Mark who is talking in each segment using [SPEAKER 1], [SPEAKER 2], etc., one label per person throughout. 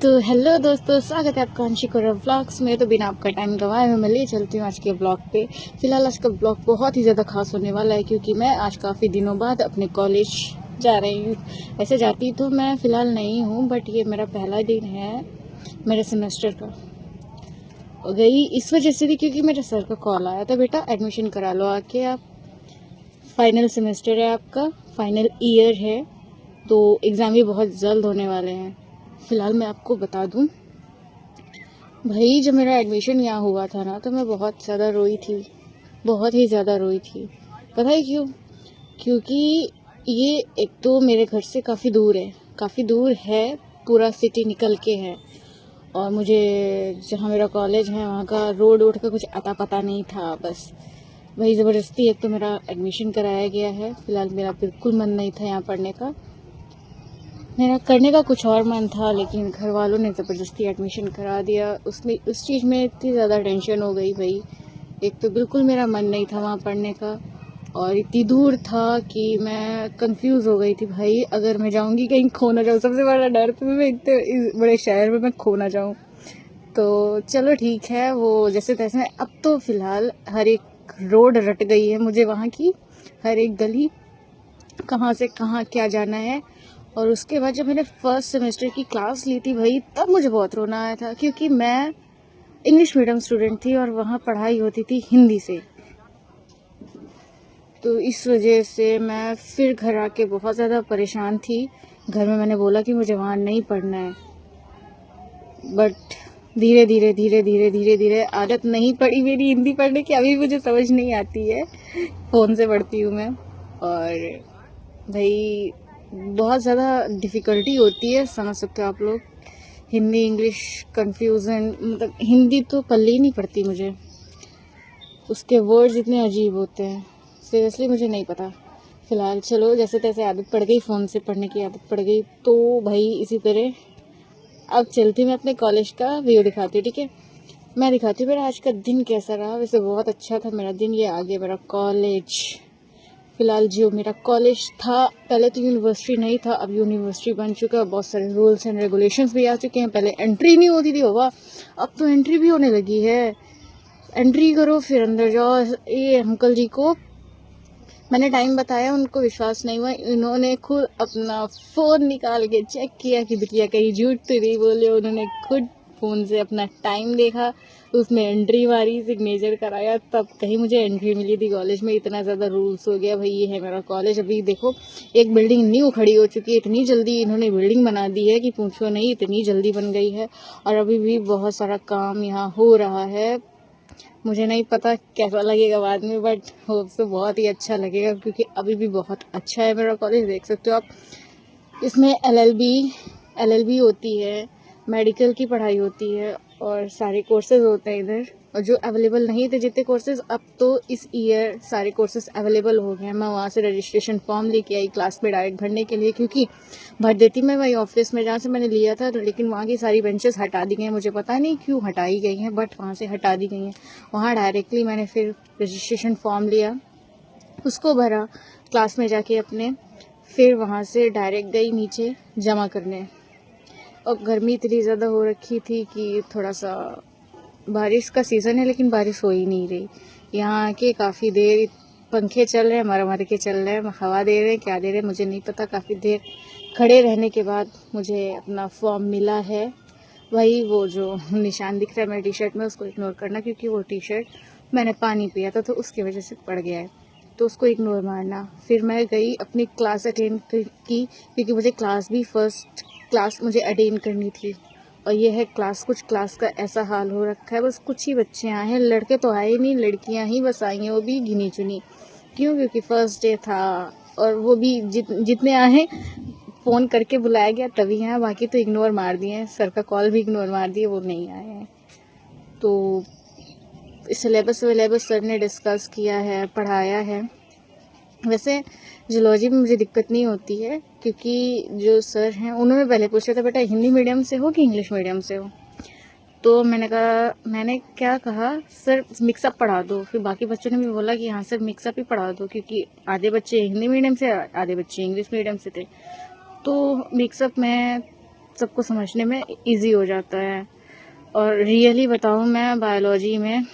[SPEAKER 1] तो हेलो दोस्तों, स्वागत है आपका अंशी कोरव व्लॉग्स में। तो बिना आपका टाइम गवाए हुए मैं ले चलती हूँ आज के ब्लॉग पे। फिलहाल आज का ब्लॉग बहुत ही ज़्यादा खास होने वाला है क्योंकि मैं आज काफ़ी दिनों बाद अपने कॉलेज जा रही हूँ। ऐसे जाती तो मैं फ़िलहाल नहीं हूँ, बट ये मेरा पहला दिन है मेरे सेमेस्टर का। गई इस वजह से थी क्योंकि मेरे सर का कॉल आया था, बेटा एडमिशन करा लो आके, आप फाइनल सेमेस्टर है आपका, फाइनल ईयर है, तो एग्ज़ाम भी बहुत जल्द होने वाले हैं। फ़िलहाल मैं आपको बता दूं भाई, जब मेरा एडमिशन यहाँ हुआ था ना तो मैं बहुत ज़्यादा रोई थी, बहुत ही ज़्यादा रोई थी। पता है क्यों? क्योंकि ये एक तो मेरे घर से काफ़ी दूर है, पूरा सिटी निकल के है। और मुझे जहाँ मेरा कॉलेज है वहाँ का रोड का कुछ अता पता नहीं था। बस वही ज़बरदस्ती एक तो मेरा एडमिशन कराया गया है। फ़िलहाल मेरा बिल्कुल मन नहीं था यहाँ पढ़ने का, मेरा करने का कुछ और मन था, लेकिन घर वालों ने ज़बरदस्ती एडमिशन करा दिया। उसमें उस चीज़ में इतनी ज़्यादा टेंशन हो गई भाई। एक तो बिल्कुल मेरा मन नहीं था वहाँ पढ़ने का, और इतनी दूर था कि मैं कंफ्यूज हो गई थी भाई, अगर मैं जाऊँगी कहीं खो ना जाऊँ। सबसे बड़ा डर तो मैं इतने इस बड़े शहर में मैं खो ना जाऊँ। तो चलो ठीक है, वो जैसे तैसे। अब तो फ़िलहाल हर एक रोड रट गई है मुझे, वहाँ की हर एक गली, कहाँ से कहाँ क्या जाना है। और उसके बाद जब मैंने फर्स्ट सेमेस्टर की क्लास ली थी भाई, तब मुझे बहुत रोना आया था क्योंकि मैं इंग्लिश मीडियम स्टूडेंट थी और वहाँ पढ़ाई होती थी हिंदी से। तो इस वजह से मैं फिर घर आके बहुत ज़्यादा परेशान थी। घर में मैंने बोला कि मुझे वहाँ नहीं पढ़ना है, बट धीरे धीरे आदत नहीं पड़ी मेरी हिंदी पढ़ने की। अभी मुझे समझ नहीं आती है, फ़ोन से पढ़ती हूँ मैं। और भाई बहुत ज़्यादा डिफ़िकल्टी होती है, समझ सकते हो आप लोग। हिंदी इंग्लिश कन्फ्यूज़न, मतलब हिंदी तो पल्ले ही नहीं पड़ती मुझे, उसके वर्ड्स इतने अजीब होते हैं। सीरियसली मुझे नहीं पता। फ़िलहाल चलो जैसे तैसे आदत पड़ गई, फ़ोन से पढ़ने की आदत पड़ गई, तो भाई इसी तरह अब चलती मैं अपने कॉलेज का व्यू दिखाती हूँ। ठीक है, मैं दिखाती हूँ मेरा आज का दिन कैसा रहा। वैसे बहुत अच्छा था मेरा दिन। ये आगे मेरा कॉलेज। फ़िलहाल जो मेरा कॉलेज था, पहले तो यूनिवर्सिटी नहीं था, अब यूनिवर्सिटी बन चुका है। बहुत सारे रूल्स एंड रेगुलेशंस भी आ चुके हैं। पहले एंट्री नहीं होती थी बाबा, अब तो एंट्री भी होने लगी है। एंट्री करो फिर अंदर जाओ। ये अंकल जी को मैंने टाइम बताया, उनको विश्वास नहीं हुआ, इन्होंने खुद अपना फ़ोन निकाल के चेक किया कि बिटिया कहीं झूठ तो नहीं बोले। उन्होंने खुद फ़ोन से अपना टाइम देखा, उसमें एंट्री मारी, सिग्नेचर कराया, तब कहीं मुझे एंट्री मिली थी कॉलेज में। इतना ज़्यादा रूल्स हो गया भाई। ये है मेरा कॉलेज। अभी देखो एक बिल्डिंग न्यू खड़ी हो चुकी है, इतनी जल्दी इन्होंने बिल्डिंग बना दी है कि पूछो नहीं, इतनी जल्दी बन गई है। और अभी भी बहुत सारा काम यहाँ हो रहा है। मुझे नहीं पता कैसा लगेगा बाद में, बट होप से बहुत ही अच्छा लगेगा क्योंकि अभी भी बहुत अच्छा है मेरा कॉलेज। देख सकते हो आप, इसमें एलएलबी होती है, मेडिकल की पढ़ाई होती है और सारे कोर्सेज होते हैं इधर। और जो अवेलेबल नहीं थे जितने कोर्सेज, अब तो इस ईयर सारे कोर्सेज अवेलेबल हो गए हैं। मैं वहाँ से रजिस्ट्रेशन फॉर्म लेके आई क्लास में डायरेक्ट भरने के लिए, क्योंकि भर देती मैं वही ऑफिस में जहाँ से मैंने लिया था, तो लेकिन वहाँ की सारी बेंचेस हटा दी गई हैं। मुझे पता नहीं क्यों हटाई गई हैं, बट वहाँ से हटा दी गई हैं। वहाँ डायरेक्टली मैंने फिर रजिस्ट्रेशन फॉर्म लिया, उसको भरा क्लास में जाके अपने, फिर वहाँ से डायरेक्ट गई नीचे जमा करने। और गर्मी इतनी ज़्यादा हो रखी थी कि थोड़ा सा, बारिश का सीज़न है लेकिन बारिश हो ही नहीं रही। यहाँ आके काफ़ी देर पंखे चल रहे हैं, मर के चल रहे हैं, हवा दे रहे हैं, क्या दे रहे हैं मुझे नहीं पता। काफ़ी देर खड़े रहने के बाद मुझे अपना फॉर्म मिला है। वही वो जो निशान दिख रहा है मेरे टी शर्ट में, उसको इग्नोर करना क्योंकि वो टी शर्ट मैंने पानी पिया था तो उसकी वजह से पड़ गया है, तो उसको इग्नोर मारना। फिर मैं गई अपनी क्लास अटेंड की क्योंकि मुझे क्लास भी फर्स्ट क्लास मुझे अटेंड करनी थी। और ये है क्लास। कुछ क्लास का ऐसा हाल हो रखा है, बस कुछ ही बच्चे आए हैं, लड़के तो आए नहीं, लड़कियां ही बस आई हैं, वो भी गिनी चुनी। क्यों? क्योंकि फर्स्ट डे था और वो भी जितने आए फ़ोन करके बुलाया गया तभी हैं, बाकी तो इग्नोर मार दिए हैं। सर का कॉल भी इग्नोर मार दिए, वो नहीं आए हैं। तो सिलेबस विलेबस सर ने डिस्कस किया है, पढ़ाया है। वैसे जूलॉजी में मुझे दिक्कत नहीं होती है क्योंकि जो सर हैं उन्होंने पहले पूछा था, बेटा हिंदी मीडियम से हो कि इंग्लिश मीडियम से हो? तो मैंने क्या कहा, सर मिक्सअप पढ़ा दो। फिर बाकी बच्चों ने भी बोला कि हाँ सर मिक्सअप ही पढ़ा दो, क्योंकि आधे बच्चे हिंदी मीडियम से, आधे बच्चे इंग्लिश मीडियम से थे। तो मिक्सअप में सबको समझने में इजी हो जाता है। और रियली बताऊँ, मैं बायोलॉजी में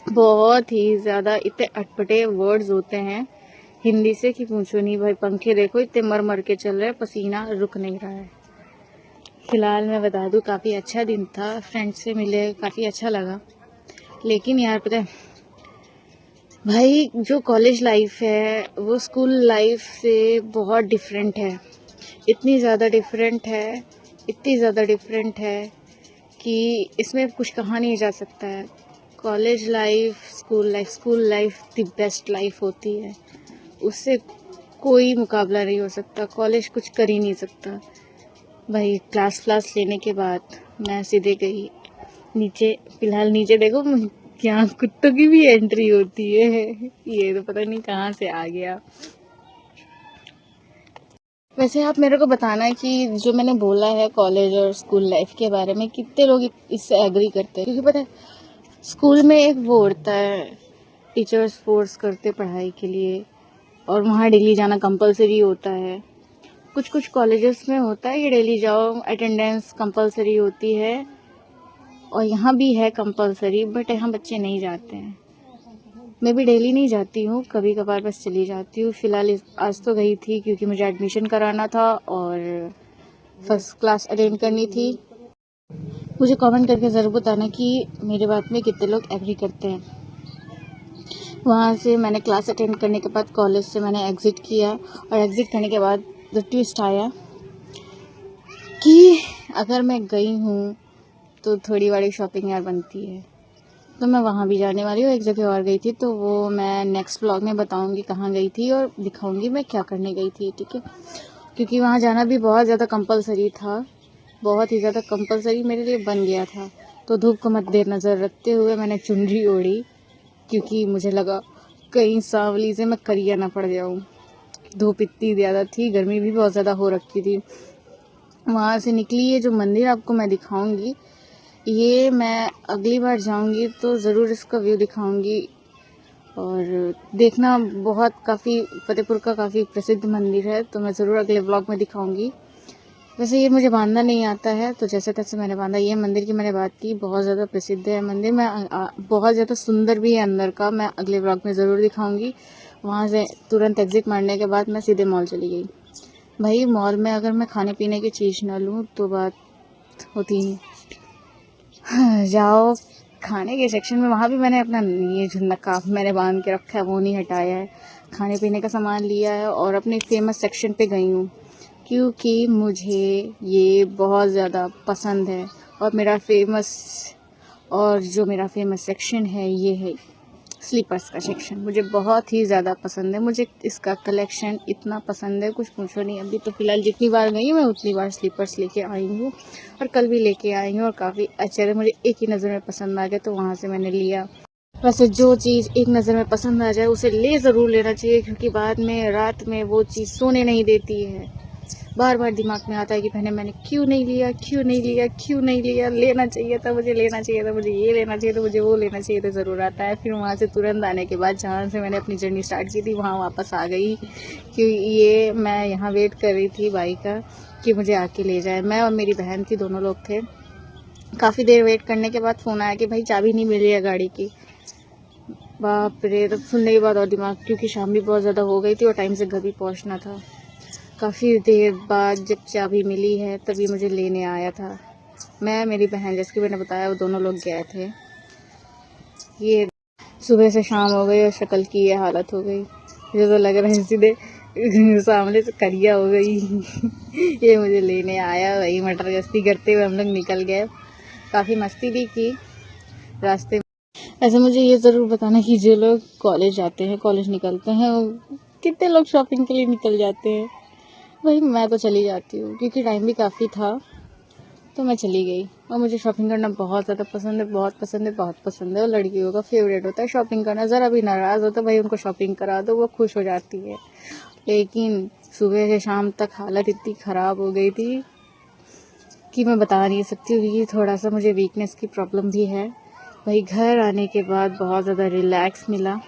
[SPEAKER 1] बहुत ही ज़्यादा इतने अटपटे वर्ड्स होते हैं हिंदी से कि पूछो नहीं भाई। पंखे देखो इतने मर मर के चल रहे हैं, पसीना रुक नहीं रहा है। फिलहाल मैं बता दूँ, काफ़ी अच्छा दिन था, फ्रेंड से मिले, काफ़ी अच्छा लगा। लेकिन यार पता है भाई, जो कॉलेज लाइफ है वो स्कूल लाइफ से बहुत डिफरेंट है। इतनी ज़्यादा डिफरेंट है, इतनी ज़्यादा डिफरेंट है कि इसमें कुछ कहा नहीं जा सकता है। College life, school life the best life होती है। उससे कोई मुकाबला नहीं हो सकता। कॉलेज कुछ कर ही नहीं सकता भाई। क्लास लेने के बाद मैं सीधे गई नीचे। फिलहाल नीचे देखो, यहाँ कुत्तों की भी एंट्री होती है। ये तो पता नहीं कहाँ से आ गया। वैसे आप मेरे को बताना कि जो मैंने बोला है कॉलेज और स्कूल लाइफ के बारे में, कितने लोग इससे एग्री करते हैं। क्योंकि पता है, स्कूल में एक वो होता है, टीचर्स फोर्स करते पढ़ाई के लिए, और वहाँ डेली जाना कंपलसरी होता है। कुछ कुछ कॉलेजेस में होता है कि डेली जाओ, अटेंडेंस कंपलसरी होती है, और यहाँ भी है कंपलसरी, बट यहाँ बच्चे नहीं जाते हैं। मैं भी डेली नहीं जाती हूँ, कभी कभार बस चली जाती हूँ। फिलहाल आज तो गई थी क्योंकि मुझे एडमिशन कराना था और फर्स्ट क्लास अटेंड करनी थी। मुझे कमेंट करके ज़रूर बताना कि मेरे बात में कितने लोग एग्री करते हैं। वहाँ से मैंने क्लास अटेंड करने के बाद कॉलेज से मैंने एग्ज़िट किया, और एग्ज़िट करने के बाद द ट्विस्ट आया कि अगर मैं गई हूँ तो थोड़ी बड़ी शॉपिंग यार बनती है। तो मैं वहाँ भी जाने वाली हूँ। एक जगह और गई थी, तो वो मैं नेक्स्ट व्लॉग में बताऊँगी कहाँ गई थी और दिखाऊँगी मैं क्या करने गई थी, ठीक है। क्योंकि वहाँ जाना भी बहुत ज़्यादा कंपलसरी था, बहुत ही ज़्यादा कंपलसरी मेरे लिए बन गया था। तो धूप को मद्देनज़र रखते हुए मैंने चुनरी ओढ़ी, क्योंकि मुझे लगा कहीं सांवली से मैं करिया ना पड़ जाऊँ। धूप इतनी ज़्यादा थी, गर्मी भी बहुत ज़्यादा हो रखी थी। वहाँ से निकली, ये जो मंदिर आपको मैं दिखाऊंगी, ये मैं अगली बार जाऊंगी तो ज़रूर इसका व्यू दिखाऊंगी। और देखना, बहुत काफ़ी फतेहपुर का काफ़ी प्रसिद्ध मंदिर है, तो मैं ज़रूर अगले व्लॉग में दिखाऊंगी। वैसे ये मुझे बांधना नहीं आता है, तो जैसे तैसे मैंने बांधा। ये मंदिर की मैंने बात की, बहुत ज़्यादा प्रसिद्ध है मंदिर। बहुत ज़्यादा सुंदर भी है अंदर का, मैं अगले व्लॉग में ज़रूर दिखाऊंगी। वहाँ से तुरंत एग्जिट मारने के बाद मैं सीधे मॉल चली गई। भाई मॉल में अगर मैं खाने पीने की चीज़ ना लूँ तो बात होती नहीं। जाओ खाने के सेक्शन में, वहाँ भी मैंने अपना ये जो नकाब मैंने बांध के रखा है वो नहीं हटाया है। खाने पीने का सामान लिया है और अपने फेमस सेक्शन पे गई हूँ, क्योंकि मुझे ये बहुत ज़्यादा पसंद है। और जो मेरा फेमस सेक्शन है ये है स्लीपर्स का सेक्शन। मुझे बहुत ही ज़्यादा पसंद है। मुझे इसका कलेक्शन इतना पसंद है, कुछ पूछो नहीं। अभी तो फ़िलहाल जितनी बार गई हूँ मैं उतनी बार स्लीपर्स लेके आई हूँ, और कल भी लेके आई हूँ, और काफ़ी अच्छे थे। मुझे एक ही नज़र में पसंद आ गया तो वहाँ से मैंने लिया। वैसे जो चीज़ एक नज़र में पसंद आ जाए उसे ज़रूर लेना चाहिए, क्योंकि बाद में रात में वो चीज़ सोने नहीं देती है। बार बार दिमाग में आता है कि मैंने क्यों नहीं लिया, क्यों नहीं लिया, क्यों नहीं लिया। लेना चाहिए था, मुझे लेना चाहिए था, मुझे ये लेना चाहिए था, मुझे वो लेना चाहिए था। ज़रूर आता है। फिर वहाँ से तुरंत आने के बाद जहाँ से मैंने अपनी जर्नी स्टार्ट की थी वहाँ वापस आ गई, कि ये मैं यहाँ वेट कर रही थी बाइक का कि मुझे आके ले जाए। मैं और मेरी बहन थी, दोनों लोग थे। काफ़ी देर वेट करने के बाद फ़ोन आया कि भाई चाबी नहीं मिल रही है गाड़ी की। बाप रे, तब सुनने के बाद और दिमाग, क्योंकि शाम भी बहुत ज़्यादा हो गई थी और टाइम से घर भी पहुँचना था। काफ़ी देर बाद जब चाबी मिली है तभी मुझे लेने आया था। मैं, मेरी बहन, जैसे कि मैंने बताया, वो दोनों लोग गए थे। ये सुबह से शाम हो गई और शक्ल की ये हालत हो गई। मुझे तो लग रहा है सीधे सामने से करिया हो गई। ये मुझे लेने आया, वही मटर गश्ती करते हुए हम लोग निकल गए। काफ़ी मस्ती भी की रास्ते में। ऐसे मुझे ये ज़रूर बताना कि जो लोग कॉलेज जाते हैं, कॉलेज निकलते हैं, कितने लोग शॉपिंग के लिए निकल जाते हैं। भाई मैं तो चली जाती हूँ, क्योंकि टाइम भी काफ़ी था, तो मैं चली गई। और मुझे शॉपिंग करना बहुत ज़्यादा पसंद है, बहुत पसंद है, बहुत पसंद है। और लड़कियों का फेवरेट होता है शॉपिंग करना। ज़रा भी नाराज़ होता है भाई, उनको शॉपिंग करा दो, वो खुश हो जाती है। लेकिन सुबह से शाम तक हालत इतनी ख़राब हो गई थी कि मैं बता नहीं सकती हूँ। कि थोड़ा सा मुझे वीकनेस की प्रॉब्लम भी है। भाई घर आने के बाद बहुत ज़्यादा रिलैक्स मिला,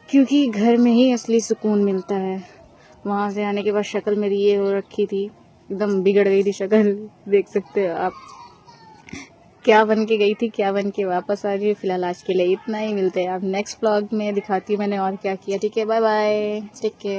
[SPEAKER 1] क्योंकि घर में ही असली सुकून मिलता है। वहाँ से आने के बाद शक्ल मेरी ये हो रखी थी, एकदम बिगड़ गई थी शक्ल, देख सकते हो आप। क्या बन के गई थी, क्या बन के वापस आ गई। फिलहाल आज के लिए इतना ही, मिलते हैं आप नेक्स्ट व्लॉग में, दिखाती हूँ मैंने और क्या किया। ठीक है, बाय बाय, टेक केयर।